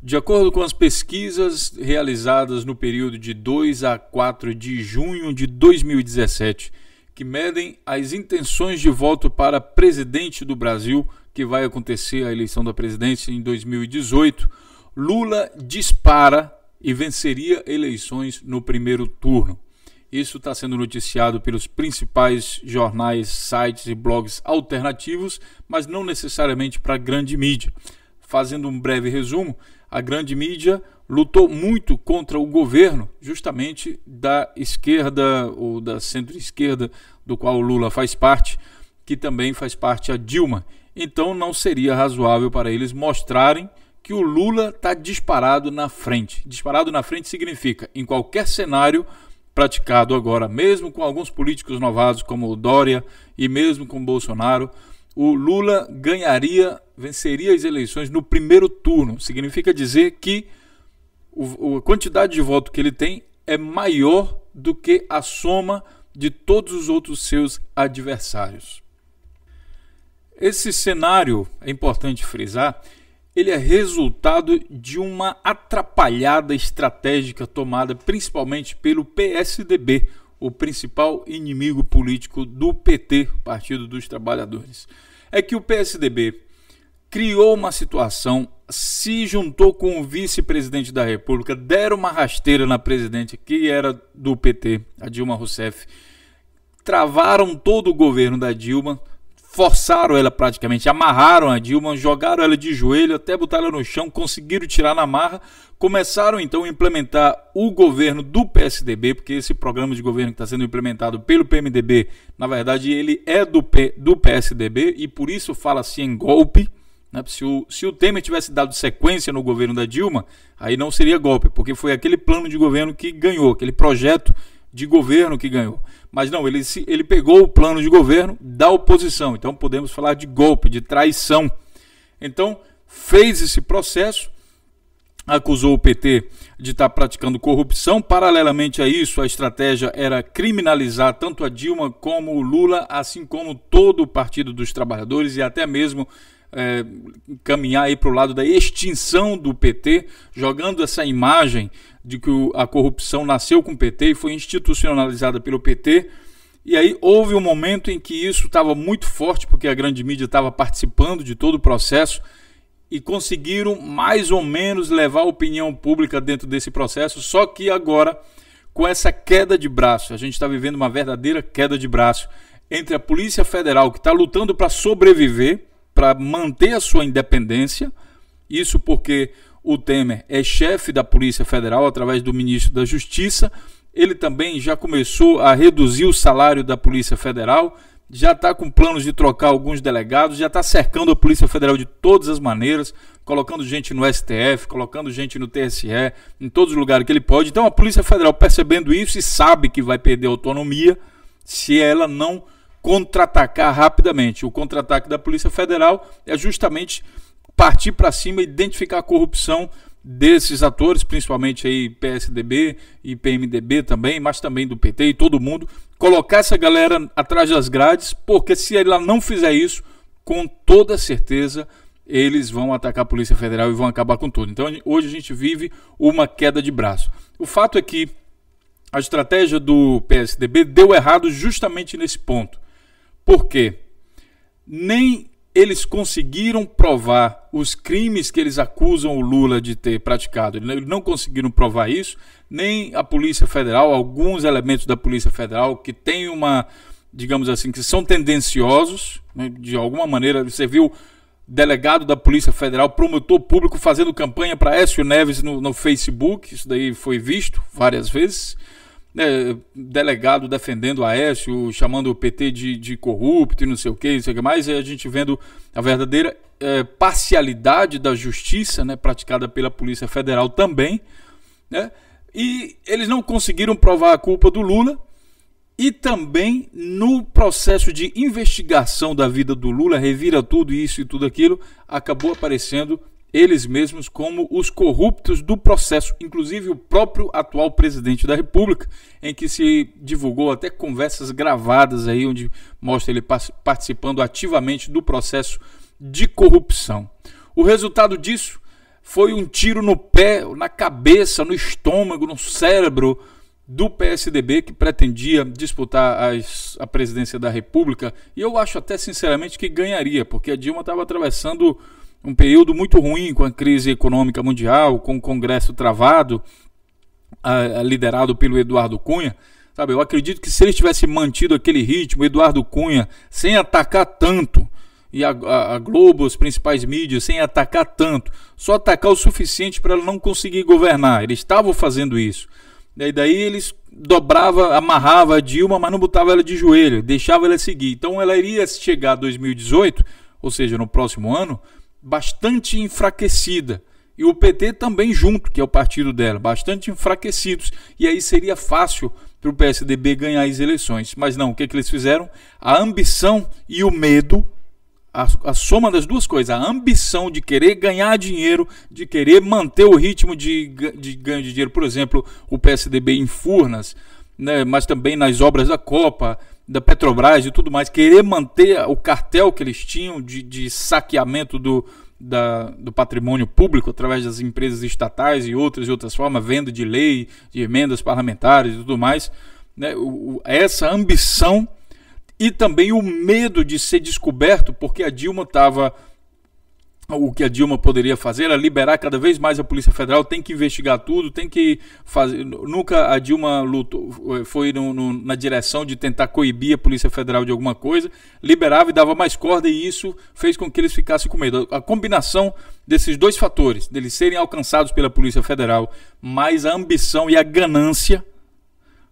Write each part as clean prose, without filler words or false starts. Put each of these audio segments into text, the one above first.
De acordo com as pesquisas realizadas no período de 2 a 4 de junho de 2017, que medem as intenções de voto para presidente do Brasil, que vai acontecer a eleição da presidência em 2018, Lula dispara e venceria eleições no primeiro turno. Isso está sendo noticiado pelos principais jornais, sites e blogs alternativos, mas não necessariamente para a grande mídia. Fazendo um breve resumo, a grande mídia lutou muito contra o governo, justamente da esquerda ou da centro-esquerda, do qual o Lula faz parte, que também faz parte a Dilma. Então não seria razoável para eles mostrarem que o Lula está disparado na frente. Disparado na frente significa, em qualquer cenário praticado agora, mesmo com alguns políticos novados como o Dória e mesmo com o Bolsonaro, o Lula venceria as eleições no primeiro turno. Significa dizer que a quantidade de voto que ele tem é maior do que a soma de todos os outros seus adversários. Esse cenário, é importante frisar, ele é resultado de uma atrapalhada estratégica tomada principalmente pelo PSDB, o principal inimigo político do PT, Partido dos Trabalhadores. É que o PSDB criou uma situação, se juntou com o vice-presidente da República, deram uma rasteira na presidente, que era do PT, a Dilma Rousseff, travaram todo o governo da Dilma, forçaram ela praticamente, amarraram a Dilma, jogaram ela de joelho, até botaram ela no chão, conseguiram tirar na marra, começaram então a implementar o governo do PSDB, porque esse programa de governo que está sendo implementado pelo PMDB, na verdade ele é do PSDB e por isso fala-se em golpe, né? Se o Temer tivesse dado sequência no governo da Dilma, aí não seria golpe, porque foi aquele plano de governo que ganhou, aquele projeto de governo que ganhou. Mas não, ele pegou o plano de governo da oposição, então podemos falar de golpe, de traição. Então fez esse processo, acusou o PT de estar praticando corrupção. Paralelamente a isso, a estratégia era criminalizar tanto a Dilma como o Lula, assim como todo o Partido dos Trabalhadores e até mesmo caminhar aí para o lado da extinção do PT, jogando essa imagem de que a corrupção nasceu com o PT e foi institucionalizada pelo PT. E aí houve um momento em que isso estava muito forte, porque a grande mídia estava participando de todo o processo e conseguiram mais ou menos levar a opinião pública dentro desse processo, só que agora, com essa queda de braço, a gente está vivendo uma verdadeira queda de braço entre a Polícia Federal, que está lutando para sobreviver, para manter a sua independência, isso porque o Temer é chefe da Polícia Federal através do ministro da Justiça, ele também já começou a reduzir o salário da Polícia Federal, já está com planos de trocar alguns delegados, já está cercando a Polícia Federal de todas as maneiras, colocando gente no STF, colocando gente no TSE, em todos os lugares que ele pode. Então a Polícia Federal, percebendo isso e sabe que vai perder autonomia se ela não contra-atacar rapidamente. O contra-ataque da Polícia Federal é justamente partir para cima e identificar a corrupção desses atores, principalmente aí PSDB e PMDB também, mas também do PT e todo mundo, colocar essa galera atrás das grades, porque se ela não fizer isso, com toda certeza eles vão atacar a Polícia Federal e vão acabar com tudo. Então hoje a gente vive uma queda de braço. O fato é que a estratégia do PSDB deu errado justamente nesse ponto. Por quê? Nem eles conseguiram provar os crimes que eles acusam o Lula de ter praticado. Eles não conseguiram provar isso, nem a Polícia Federal, alguns elementos da Polícia Federal que têm uma, digamos assim, que são tendenciosos, né? De alguma maneira, você viu delegado da Polícia Federal, promotor público fazendo campanha para Aécio Neves no Facebook, isso daí foi visto várias vezes. Delegado defendendo Aécio, chamando o PT de corrupto e não sei o que mais, e a gente vendo a verdadeira parcialidade da justiça, né, praticada pela Polícia Federal também, né, e eles não conseguiram provar a culpa do Lula, e também no processo de investigação da vida do Lula, revira tudo isso e tudo aquilo, acabou aparecendo eles mesmos como os corruptos do processo, inclusive o próprio atual presidente da República, em que se divulgou até conversas gravadas aí, onde mostra ele participando ativamente do processo de corrupção. O resultado disso, foi um tiro no pé, na cabeça, no estômago, no cérebro do PSDB, que pretendia disputar a presidência da República, e eu acho até sinceramente que ganharia, porque a Dilma estava atravessando um período muito ruim com a crise econômica mundial, com o Congresso travado, liderado pelo Eduardo Cunha. Sabe, eu acredito que se ele tivesse mantido aquele ritmo, Eduardo Cunha, sem atacar tanto, e a Globo, as principais mídias, sem atacar tanto, só atacar o suficiente para ela não conseguir governar. Eles estavam fazendo isso. E daí eles amarrava a Dilma, mas não botava ela de joelho, deixava ela seguir. Então ela iria chegar a 2018, ou seja, no próximo ano, bastante enfraquecida. E o PT também junto, que é o partido dela, bastante enfraquecidos. E aí seria fácil para o PSDB ganhar as eleições. Mas não, o que eles fizeram? A ambição e o medo, a soma das duas coisas, a ambição de querer ganhar dinheiro, de querer manter o ritmo de ganho de dinheiro, por exemplo, o PSDB em Furnas, né, mas também nas obras da Copa, da Petrobras e tudo mais, querer manter o cartel que eles tinham de saqueamento do patrimônio público através das empresas estatais e outras formas, venda de lei, de emendas parlamentares e tudo mais, né, essa ambição e também o medo de ser descoberto, porque a Dilma estava... O que a Dilma poderia fazer era liberar cada vez mais a Polícia Federal, tem que investigar tudo, tem que fazer... Nunca a Dilma lutou, foi na direção de tentar coibir a Polícia Federal de alguma coisa, liberava e dava mais corda, e isso fez com que eles ficassem com medo. A combinação desses dois fatores, deles serem alcançados pela Polícia Federal, mais a ambição e a ganância,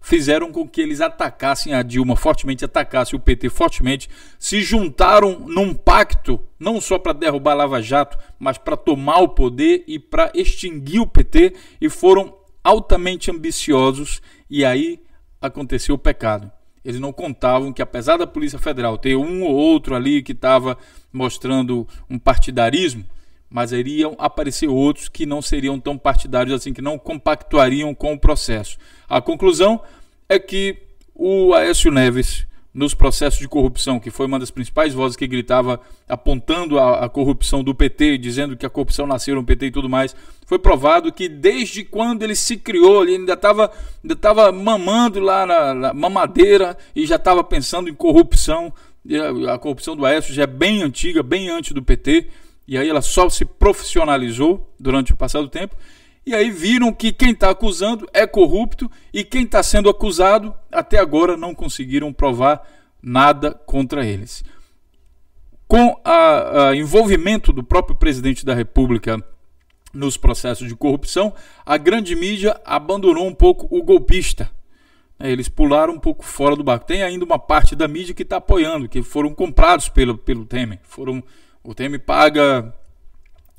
fizeram com que eles atacassem a Dilma fortemente, atacassem o PT fortemente, se juntaram num pacto, não só para derrubar a Lava Jato, mas para tomar o poder e para extinguir o PT, e foram altamente ambiciosos, e aí aconteceu o pecado. Eles não contavam que, apesar da Polícia Federal ter um ou outro ali que estava mostrando um partidarismo, mas iriam aparecer outros que não seriam tão partidários assim, que não compactuariam com o processo. A conclusão é que o Aécio Neves, nos processos de corrupção, que foi uma das principais vozes que gritava, apontando a corrupção do PT, dizendo que a corrupção nasceu no PT e tudo mais, foi provado que desde quando ele se criou, ele ainda estava mamando lá na mamadeira e já estava pensando em corrupção. A corrupção do Aécio já é bem antiga, bem antes do PT, e aí ela só se profissionalizou durante o passado tempo, e aí viram que quem está acusando é corrupto, e quem está sendo acusado, até agora não conseguiram provar nada contra eles. Com o envolvimento do próprio presidente da República nos processos de corrupção, a grande mídia abandonou um pouco o golpista. Eles pularam um pouco fora do barco. Tem ainda uma parte da mídia que está apoiando, que foram comprados pelo Temer. O Temer paga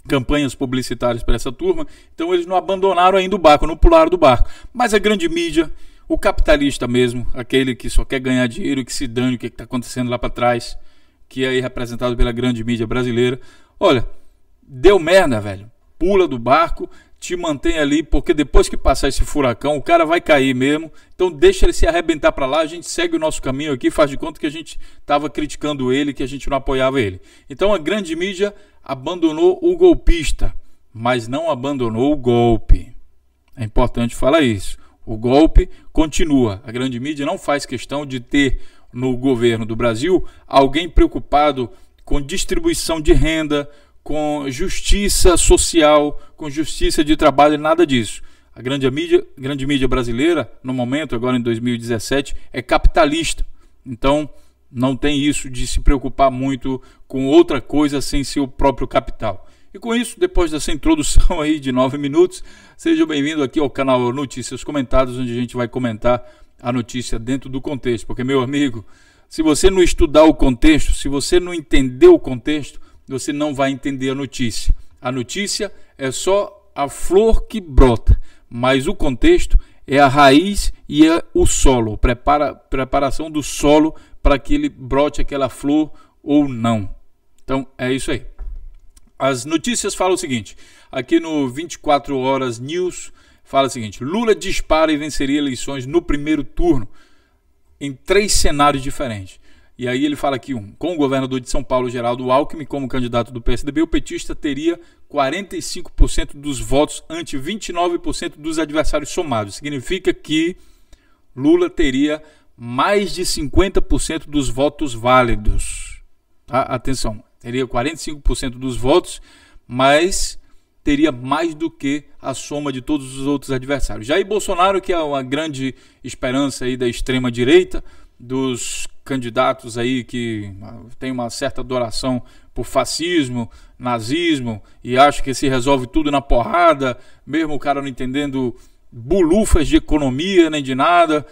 campanhas publicitárias para essa turma, então eles não abandonaram ainda o barco, não pularam do barco. Mas a grande mídia, o capitalista mesmo, aquele que só quer ganhar dinheiro, que se dane o que está acontecendo lá para trás, que é aí representado pela grande mídia brasileira, olha, deu merda, velho, pula do barco, te mantém ali, porque depois que passar esse furacão, o cara vai cair mesmo, então deixa ele se arrebentar para lá, a gente segue o nosso caminho aqui, faz de conta que a gente estava criticando ele, que a gente não apoiava ele. Então a grande mídia abandonou o golpista, mas não abandonou o golpe. É importante falar isso. O golpe continua. A grande mídia não faz questão de ter no governo do Brasil alguém preocupado com distribuição de renda, com justiça social, com justiça de trabalho, nada disso. A grande mídia brasileira, no momento, agora em 2017, é capitalista. Então, não tem isso de se preocupar muito com outra coisa sem ser o próprio capital. E com isso, depois dessa introdução aí de 9 minutos, seja bem-vindo aqui ao canal Notícias Comentadas, onde a gente vai comentar a notícia dentro do contexto. Porque, meu amigo, se você não estudar o contexto, se você não entender o contexto, você não vai entender a notícia. A notícia é só a flor que brota, mas o contexto é a raiz e é o solo, preparação do solo para que ele brote aquela flor ou não. Então é isso aí. As notícias falam o seguinte, aqui no 24 Horas News, fala o seguinte: Lula dispara e venceria eleições no primeiro turno, em 3 cenários diferentes. E aí ele fala aqui, com o governador de São Paulo, Geraldo Alckmin, como candidato do PSDB, o petista teria 45% dos votos ante 29% dos adversários somados. Significa que Lula teria mais de 50% dos votos válidos. Tá? Atenção, teria 45% dos votos, mas teria mais do que a soma de todos os outros adversários. Jair Bolsonaro, que é uma grande esperança aí da extrema-direita, dos candidatos aí que tem uma certa adoração por fascismo, nazismo, e acha que se resolve tudo na porrada, mesmo o cara não entendendo bulufas de economia nem de nada,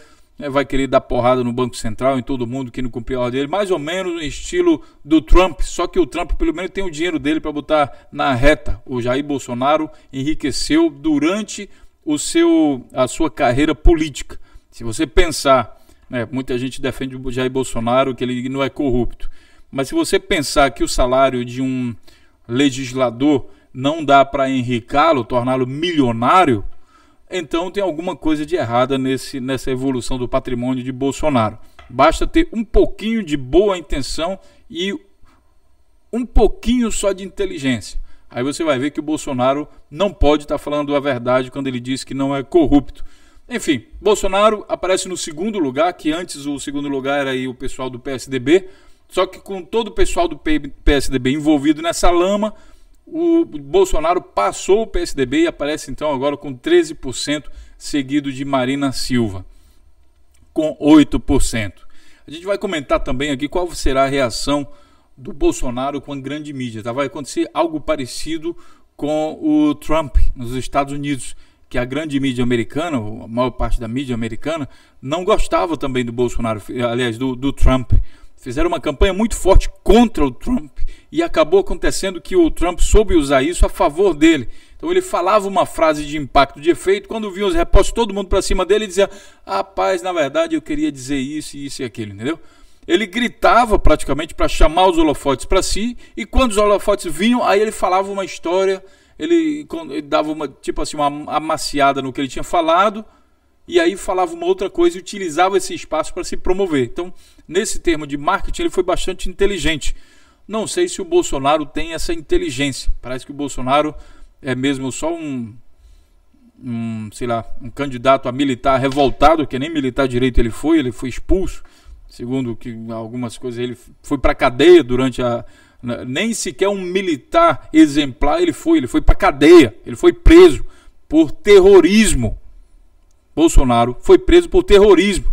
vai querer dar porrada no Banco Central, em todo mundo que não cumpriu a ordem dele, mais ou menos no estilo do Trump, só que o Trump pelo menos tem o dinheiro dele para botar na reta. O Jair Bolsonaro enriqueceu durante a sua carreira política. Se você pensar, muita gente defende o Jair Bolsonaro, que ele não é corrupto, mas se você pensar que o salário de um legislador não dá para enricá-lo, torná-lo milionário, então tem alguma coisa de errada nessa evolução do patrimônio de Bolsonaro. Basta ter um pouquinho de boa intenção e um pouquinho só de inteligência. Aí você vai ver que o Bolsonaro não pode estar falando a verdade quando ele diz que não é corrupto. Enfim, Bolsonaro aparece no segundo lugar, que antes o segundo lugar era aí o pessoal do PSDB, só que com todo o pessoal do PSDB envolvido nessa lama, o Bolsonaro passou o PSDB e aparece então agora com 13%, seguido de Marina Silva, com 8%. A gente vai comentar também aqui qual será a reação do Bolsonaro com a grande mídia. Tá? Vai acontecer algo parecido com o Trump nos Estados Unidos, que a grande mídia americana, a maior parte da mídia americana, não gostava também do Bolsonaro, aliás, do Trump. Fizeram uma campanha muito forte contra o Trump e acabou acontecendo que o Trump soube usar isso a favor dele. Então ele falava uma frase de impacto, de efeito, quando vinha os repórteres, todo mundo para cima dele e dizia: rapaz, na verdade eu queria dizer isso, isso e aquilo, entendeu? Ele gritava praticamente para chamar os holofotes para si, e quando os holofotes vinham, aí ele falava uma história, ele dava uma amaciada no que ele tinha falado, e aí falava uma outra coisa e utilizava esse espaço para se promover. Então, nesse termo de marketing, ele foi bastante inteligente. Não sei se o Bolsonaro tem essa inteligência. Parece que o Bolsonaro é mesmo só um candidato a militar revoltado, que nem militar direito ele foi expulso. Segundo que algumas coisas, ele foi para a cadeia durante nem sequer um militar exemplar ele foi para a cadeia, ele foi preso por terrorismo. Bolsonaro foi preso por terrorismo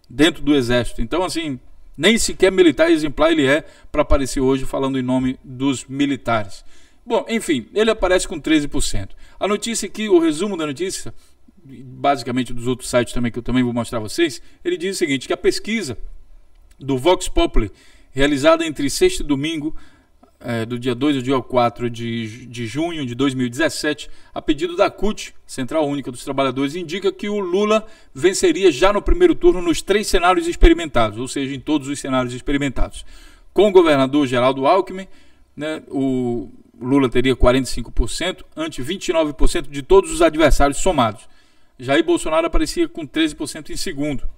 dentro do exército. Então, assim, nem sequer militar exemplar ele é para aparecer hoje falando em nome dos militares. Bom, enfim, ele aparece com 13%. A notícia aqui, o resumo da notícia, basicamente dos outros sites também, que eu também vou mostrar a vocês, ele diz o seguinte, que a pesquisa do Vox Populi, realizada entre sexta e domingo, do dia 2 ao dia 4 de junho de 2017, a pedido da CUT, Central Única dos Trabalhadores, indica que o Lula venceria já no primeiro turno nos 3 cenários experimentados, ou seja, em todos os cenários experimentados. Com o governador Geraldo Alckmin, o Lula teria 45%, ante 29% de todos os adversários somados. Jair Bolsonaro aparecia com 13% em segundo,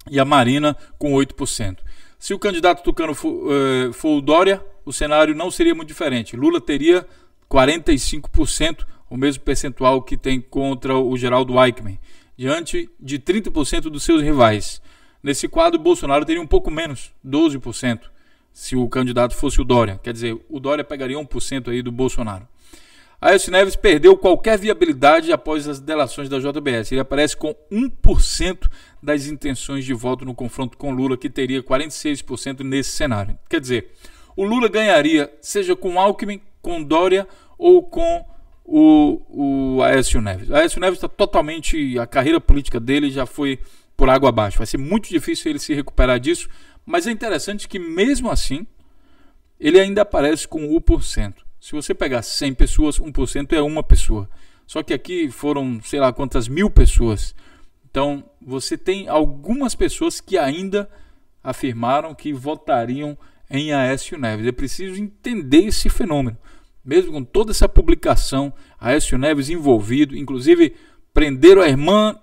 e a Marina com 8%. Se o candidato tucano for o Dória, o cenário não seria muito diferente. Lula teria 45%, o mesmo percentual que tem contra o Geraldo Alckmin, diante de 30% dos seus rivais. Nesse quadro, Bolsonaro teria um pouco menos, 12%, se o candidato fosse o Dória. Quer dizer, o Dória pegaria 1% aí do Bolsonaro. Aécio Neves perdeu qualquer viabilidade após as delações da JBS. Ele aparece com 1% das intenções de voto no confronto com Lula, que teria 46% nesse cenário. Quer dizer, o Lula ganharia, seja com Alckmin, com Dória ou com o Aécio Neves. O Aécio Neves está totalmente... A carreira política dele já foi por água abaixo. Vai ser muito difícil ele se recuperar disso, mas é interessante que mesmo assim, ele ainda aparece com 1%. Se você pegar 100 pessoas, 1% é uma pessoa. Só que aqui foram, sei lá quantas mil pessoas. Então, você tem algumas pessoas que ainda afirmaram que votariam em Aécio Neves. É preciso entender esse fenômeno. Mesmo com toda essa publicação, Aécio Neves envolvido, inclusive prenderam a irmã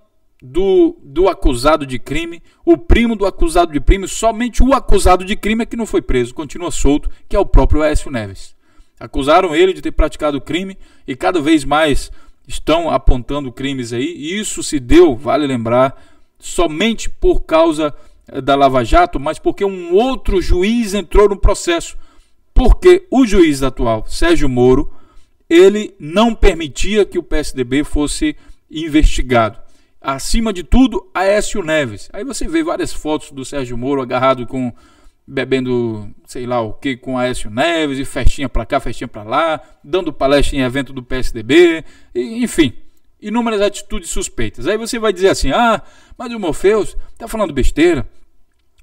do acusado de crime, o primo do acusado de crime, somente o acusado de crime é que não foi preso, continua solto, que é o próprio Aécio Neves. Acusaram ele de ter praticado crime e cada vez mais estão apontando crimes aí, e isso se deu, vale lembrar, somente por causa da Lava Jato, mas porque um outro juiz entrou no processo, porque o juiz atual, Sérgio Moro, ele não permitia que o PSDB fosse investigado. Acima de tudo, Aécio Neves. Aí você vê várias fotos do Sérgio Moro agarrado bebendo, sei lá o que, com Aécio Neves, e festinha pra cá, festinha pra lá, dando palestra em evento do PSDB, enfim, inúmeras atitudes suspeitas. Aí você vai dizer assim, mas o Morpheus tá falando besteira,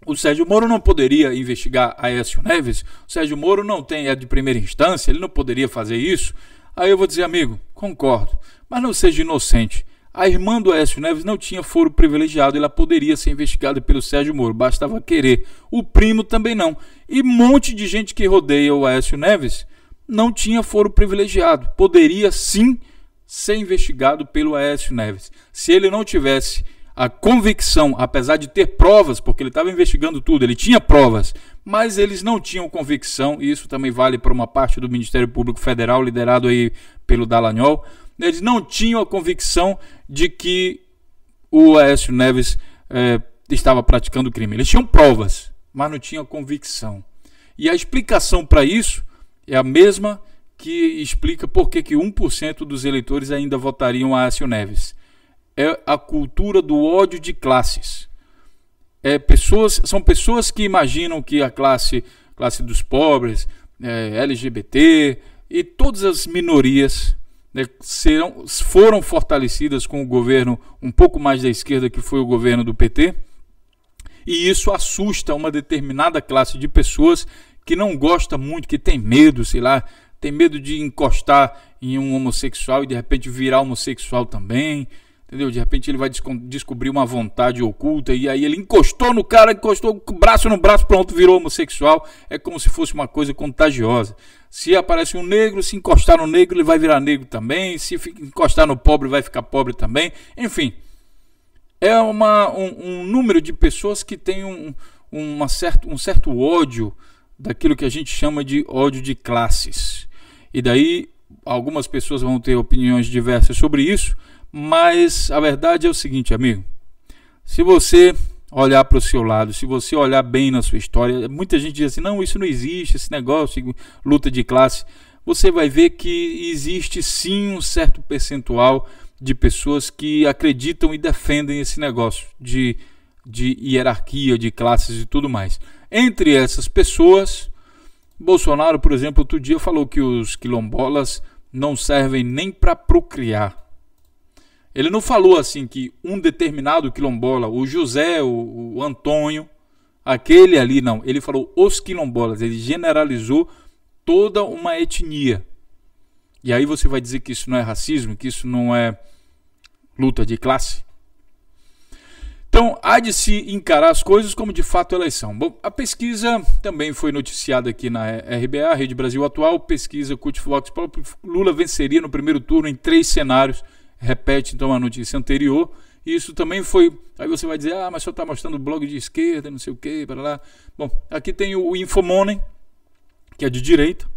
o Sérgio Moro não poderia investigar Aécio Neves, o Sérgio Moro não é de primeira instância, ele não poderia fazer isso. Aí eu vou dizer, amigo, concordo, mas não seja inocente. A irmã do Aécio Neves não tinha foro privilegiado, ela poderia ser investigada pelo Sérgio Moro, bastava querer. O primo também não. E um monte de gente que rodeia o Aécio Neves não tinha foro privilegiado. Poderia sim ser investigado pelo Aécio Neves. Se ele não tivesse a convicção, apesar de ter provas, porque ele estava investigando tudo, ele tinha provas, mas eles não tinham convicção, e isso também vale para uma parte do Ministério Público Federal, liderado aí pelo Dallagnol. Eles não tinham a convicção de que o Aécio Neves estava praticando crime. Eles tinham provas, mas não tinham convicção. E a explicação para isso é a mesma que explica por que 1% dos eleitores ainda votariam Aécio Neves. É a cultura do ódio de classes. São pessoas que imaginam que a classe dos pobres, LGBT e todas as minorias foram fortalecidas com o governo um pouco mais da esquerda, que foi o governo do PT, e isso assusta uma determinada classe de pessoas que não gosta muito, que tem medo, tem medo de encostar em um homossexual e de repente virar homossexual também, entendeu? De repente ele vai descobrir uma vontade oculta e aí ele encostou no cara, encostou o braço no braço, pronto, virou homossexual. É como se fosse uma coisa contagiosa. Se aparece um negro, se encostar no negro, ele vai virar negro também. Se encostar no pobre, vai ficar pobre também. Enfim, é um número de pessoas que tem um certo ódio daquilo que a gente chama de ódio de classes. E daí algumas pessoas vão ter opiniões diversas sobre isso, mas a verdade é o seguinte, amigo. Se você olhar para o seu lado, se você olhar bem na sua história, muita gente diz assim, não, isso não existe, esse negócio, luta de classe. Você vai ver que existe sim um certo percentual de pessoas que acreditam e defendem esse negócio de hierarquia, de classes e tudo mais. Entre essas pessoas, Bolsonaro, por exemplo, outro dia falou que os quilombolas não servem nem para procriar. Ele não falou assim que um determinado quilombola, o José, o Antônio, aquele ali, não. Ele falou os quilombolas, ele generalizou toda uma etnia. E aí você vai dizer que isso não é racismo, que isso não é luta de classe? Então, há de se encarar as coisas como de fato elas são. Bom, a pesquisa também foi noticiada aqui na RBA, Rede Brasil Atual, pesquisa CultVox, Lula venceria no primeiro turno em 3 cenários. Repete então a notícia anterior. Isso também foi. Aí você vai dizer, mas só está mostrando blog de esquerda, não sei o que, para lá. Bom, aqui tem o Infomoney, que é de direita,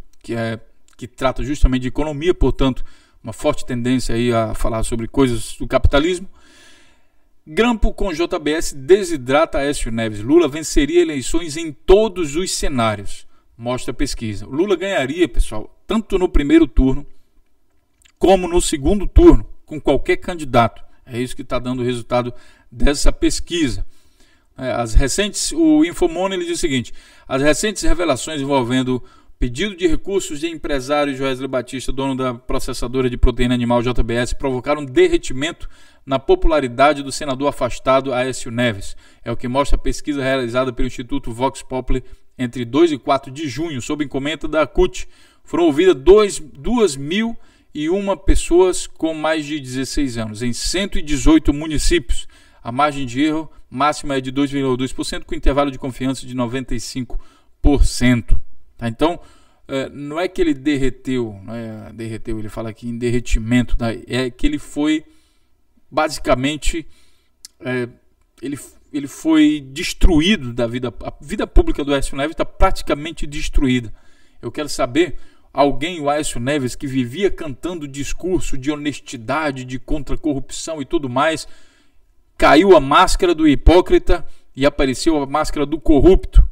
que trata justamente de economia, portanto, uma forte tendência aí a falar sobre coisas do capitalismo. Grampo com JBS desidrata Aécio Neves. Lula venceria eleições em todos os cenários, mostra a pesquisa. Lula ganharia, pessoal, tanto no primeiro turno como no segundo turno, com qualquer candidato. É isso que está dando o resultado dessa pesquisa. O Infomoney ele diz o seguinte: as recentes revelações envolvendo pedido de recursos de empresário Joesley Batista, dono da processadora de proteína animal JBS, provocaram um derretimento na popularidade do senador afastado Aécio Neves. É o que mostra a pesquisa realizada pelo Instituto Vox Populi entre 2 e 4 de junho, sob encomenda da CUT. Foram ouvidas 2.001 pessoas com mais de 16 anos, em 118 municípios. A margem de erro máxima é de 2,2%, com intervalo de confiança de 95%. Tá? Então, não é que ele derreteu, ele fala aqui em derretimento, tá? É que ele foi basicamente ele foi destruído da vida. A vida pública do Aécio Neves está praticamente destruída. Eu quero saber, o Aécio Neves, que vivia cantando discurso de honestidade, de contra a corrupção e tudo mais, caiu a máscara do hipócrita e apareceu a máscara do corrupto.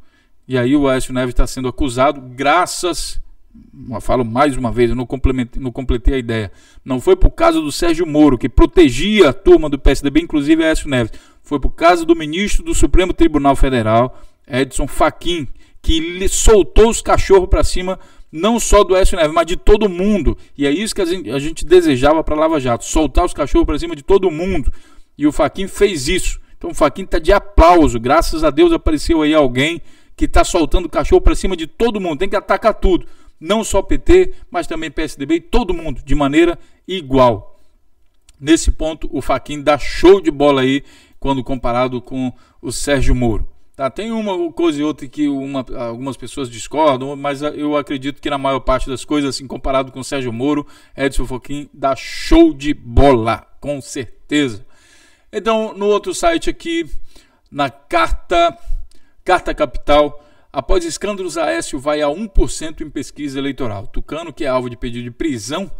E aí o Aécio Neves está sendo acusado, falo mais uma vez, eu não completei a ideia. Não foi por causa do Sérgio Moro, que protegia a turma do PSDB, inclusive Aécio Neves. Foi por causa do ministro do Supremo Tribunal Federal, Edson Fachin, que lhe soltou os cachorros para cima, não só do Aécio Neves, mas de todo mundo. E é isso que a gente desejava para a Lava Jato, soltar os cachorros para cima de todo mundo. E o Fachin fez isso. Então o Fachin está de aplauso. Graças a Deus apareceu aí alguém que está soltando o cachorro para cima de todo mundo. Tem que atacar tudo. Não só PT, mas também PSDB e todo mundo, de maneira igual. Nesse ponto, o Fachin dá show de bola aí, quando comparado com o Sérgio Moro. Tá, tem uma coisa e outra que algumas pessoas discordam, mas eu acredito que na maior parte das coisas, assim, comparado com o Sérgio Moro, Edson Fachin dá show de bola, com certeza. Então, no outro site aqui, na Carta Capital, após escândalos, Aécio vai a 1% em pesquisa eleitoral. Tucano, que é alvo de pedido de prisão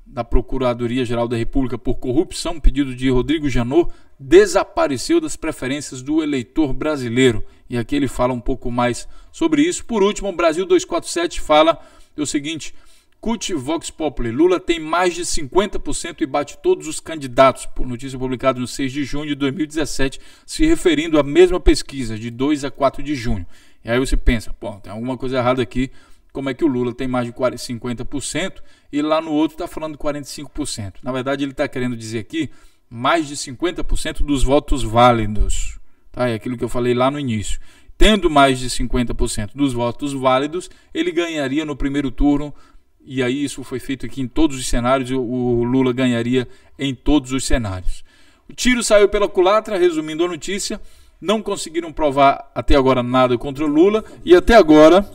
da Procuradoria-Geral da República por corrupção, pedido de Rodrigo Janot, desapareceu das preferências do eleitor brasileiro. E aqui ele fala um pouco mais sobre isso. Por último, o Brasil 247 fala o seguinte: CUT Vox Populi, Lula tem mais de 50% e bate todos os candidatos, por notícia publicada no 6 de junho de 2017, se referindo à mesma pesquisa, de 2 a 4 de junho. E aí você pensa, tem alguma coisa errada aqui, como é que o Lula tem mais de 50% e lá no outro está falando 45%. Na verdade, ele está querendo dizer aqui mais de 50% dos votos válidos. Tá? É aquilo que eu falei lá no início. Tendo mais de 50% dos votos válidos, ele ganharia no primeiro turno. E aí isso foi feito aqui em todos os cenários, o Lula ganharia em todos os cenários. O tiro saiu pela culatra, resumindo a notícia, não conseguiram provar até agora nada contra o Lula, e até agora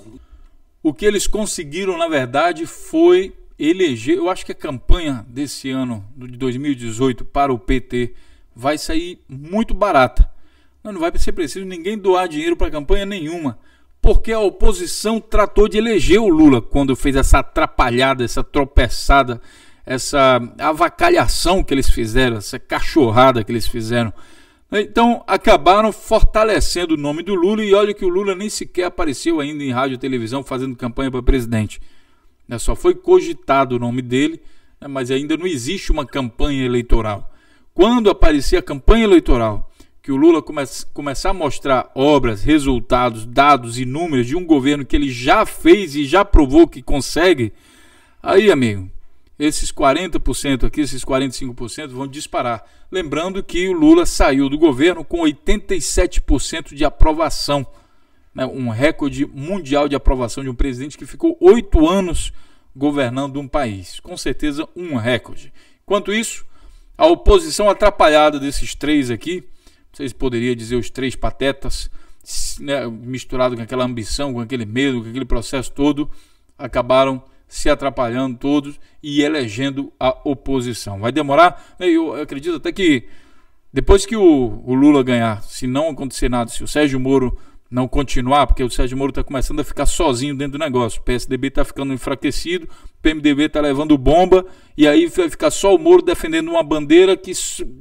o que eles conseguiram, na verdade, foi eleger. Eu acho que a campanha desse ano, de 2018, para o PT, vai sair muito barata. Não vai ser preciso ninguém doar dinheiro para campanha nenhuma, porque a oposição tratou de eleger o Lula quando fez essa atrapalhada, essa tropeçada, essa avacalhação que eles fizeram, essa cachorrada que eles fizeram. Então acabaram fortalecendo o nome do Lula, e olha que o Lula nem sequer apareceu ainda em rádio e televisão fazendo campanha para presidente. Só foi cogitado o nome dele, mas ainda não existe uma campanha eleitoral. Quando aparecer a campanha eleitoral, que o Lula começar a mostrar obras, resultados, dados e números de um governo que ele já fez e já provou que consegue, aí, amigo, esses 40% aqui, esses 45% vão disparar. Lembrando que o Lula saiu do governo com 87% de aprovação, né? Um recorde mundial de aprovação de um presidente que ficou 8 anos governando um país. Com certeza um recorde. Enquanto isso, a oposição atrapalhada desses três aqui, vocês poderiam dizer os três patetas, né, misturado com aquela ambição, com aquele medo, com aquele processo todo, acabaram se atrapalhando todos e elegendo a oposição. Vai demorar? Eu acredito até que depois que o Lula ganhar, se não acontecer nada, se o Sérgio Moro não continuar, porque o Sérgio Moro está começando a ficar sozinho dentro do negócio, o PSDB está ficando enfraquecido, o PMDB está levando bomba, e aí vai ficar só o Moro defendendo uma bandeira que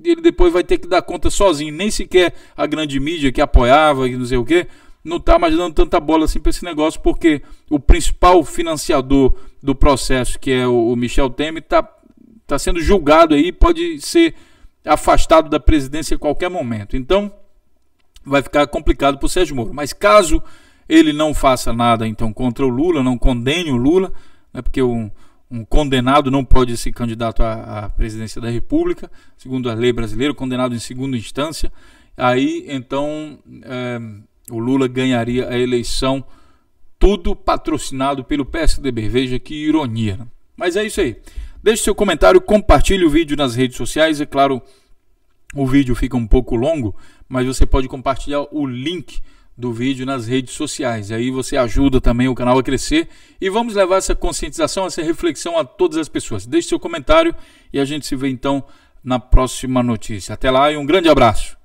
ele depois vai ter que dar conta sozinho. Nem sequer a grande mídia que apoiava e não sei o que, não está mais dando tanta bola assim para esse negócio, porque o principal financiador do processo, que é o Michel Temer, está sendo julgado aí, pode ser afastado da presidência a qualquer momento. Então vai ficar complicado para o Sérgio Moro. Mas caso ele não faça nada então contra o Lula, não condene o Lula, né, porque um condenado não pode ser candidato à presidência da República, segundo a lei brasileira, condenado em segunda instância, aí então o Lula ganharia a eleição, tudo patrocinado pelo PSDB. Veja que ironia, né? Mas é isso aí. Deixe seu comentário, compartilhe o vídeo nas redes sociais. É claro, o vídeo fica um pouco longo, mas você pode compartilhar o link do vídeo nas redes sociais. Aí você ajuda também o canal a crescer e vamos levar essa conscientização, essa reflexão a todas as pessoas. Deixe seu comentário e a gente se vê então na próxima notícia. Até lá e um grande abraço.